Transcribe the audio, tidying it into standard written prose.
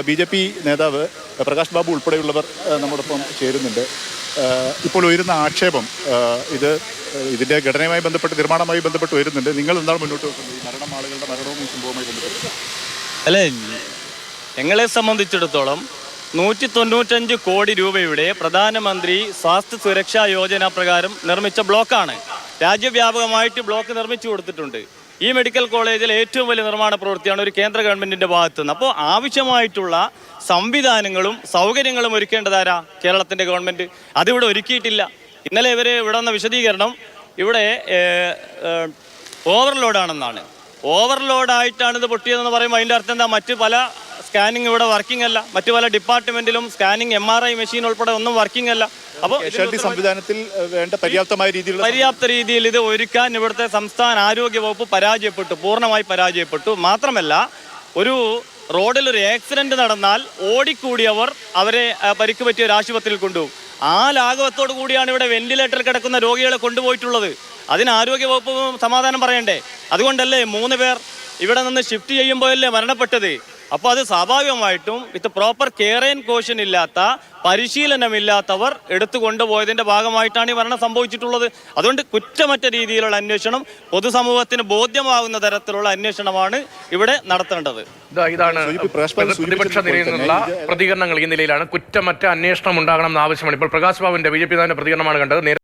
BJP നേതാവ് പ്രകാശ് ബാബു ഉൾപ്പെടെയുള്ളവർ നമ്മോടൊപ്പം ചേരുന്നുണ്ട്. ഇപ്പോൾ ഉയരുന്ന ആക്ഷേപം ഇതിൻ്റെ ഘടനയുമായി ബന്ധപ്പെട്ട് നിർമ്മാണവുമായി ബന്ധപ്പെട്ട് വരുന്നുണ്ട്. നിങ്ങൾ എന്താണ് മുന്നോട്ട് വെക്കുന്നത് ഈ ആളുകളുടെ മരണവും ഈ സംഭവവുമായി ബന്ധപ്പെട്ട്? അല്ലേ, ഞങ്ങളെ സംബന്ധിച്ചിടത്തോളം 195 കോടി രൂപയുടെ പ്രധാനമന്ത്രി സ്വാസ്ഥ്യ സുരക്ഷാ യോജന പ്രകാരം നിർമ്മിച്ച ബ്ലോക്കാണ്. രാജ്യവ്യാപകമായിട്ട് ബ്ലോക്ക് നിർമ്മിച്ചു കൊടുത്തിട്ടുണ്ട്. ഈ മെഡിക്കൽ കോളേജിൽ ഏറ്റവും വലിയ നിർമ്മാണ പ്രവൃത്തിയാണ് ഒരു കേന്ദ്ര ഗവൺമെൻറ്റിൻ്റെ ഭാഗത്തു നിന്ന്. അപ്പോൾ ആവശ്യമായിട്ടുള്ള സംവിധാനങ്ങളും സൗകര്യങ്ങളും ഒരുക്കേണ്ടതാരാ? കേരളത്തിൻ്റെ ഗവൺമെൻറ്. അതിവിടെ ഒരുക്കിയിട്ടില്ല. ഇന്നലെ ഇവർ ഇവിടെ വന്ന വിശദീകരണം ഇവിടെ ഓവർലോഡാണെന്നാണ്. ഓവർലോഡായിട്ടാണ് ഇത് പൊട്ടിയതെന്ന് പറയുമ്പോൾ അതിൻ്റെ അർത്ഥം എന്താ? മറ്റ് പല സ്കാനിങ് ഇവിടെ വർക്കിംഗ് അല്ല. മറ്റു പല ഡിപ്പാർട്ട്മെന്റിലും സ്കാനിങ് MRI മെഷീൻ ഉൾപ്പെടെ ഒന്നും വർക്കിംഗ് അല്ല. അപ്പോൾ സംവിധാനത്തിൽ വേണ്ട പര്യാപ്ത രീതിയിൽ ഇത് ഒരുക്കാൻ ഇവിടുത്തെ സംസ്ഥാന ആരോഗ്യ വകുപ്പ് പൂർണ്ണമായി പരാജയപ്പെട്ടു. മാത്രമല്ല, ഒരു റോഡിൽ ഒരു ആക്സിഡന്റ് നടന്നാൽ ഓടിക്കൂടിയവർ അവരെ പരിക്ക് പറ്റിയ ഒരു ആശുപത്രിയിൽ കൊണ്ടുപോകും. ആ ലാഘവത്തോടു കൂടിയാണ് ഇവിടെ വെന്റിലേറ്ററിൽ കിടക്കുന്ന രോഗികളെ കൊണ്ടുപോയിട്ടുള്ളത്. അതിന് ആരോഗ്യ വകുപ്പ് സമാധാനം പറയണ്ടേ? അതുകൊണ്ടല്ലേ 3 പേർ ഇവിടെ നിന്ന് ഷിഫ്റ്റ് ചെയ്യുമ്പോഴല്ലേ മരണപ്പെട്ടത്. അപ്പോൾ അത് സ്വാഭാവികമായിട്ടും with proper care and caution ഇല്ലാത്ത, പരിശീലനമില്ലാത്തവർ എടുത്തു കൊണ്ടുപോയതിൻ്റെ ഭാഗമായിട്ടാണ് ഈ മരണം സംഭവിച്ചിട്ടുള്ളത്. അതുകൊണ്ട് കുറ്റമറ്റ രീതിയിലുള്ള അന്വേഷണം, പൊതുസമൂഹത്തിന് ബോധ്യമാകുന്ന തരത്തിലുള്ള അന്വേഷണമാണ് ഇവിടെ നടത്തേണ്ടത്. ഇതാണ് പ്രതിപക്ഷ നിരയിൽ നിന്നുള്ള പ്രതികരണങ്ങൾ. ഈ നിലയിലാണ് കുറ്റമറ്റ അന്വേഷണം ഉണ്ടാകണം എന്ന ആവശ്യമാണ് ഇപ്പോൾ പ്രകാശ് ബാബുവിന്റെ BJP പ്രതികരണമാണ് കണ്ടത്.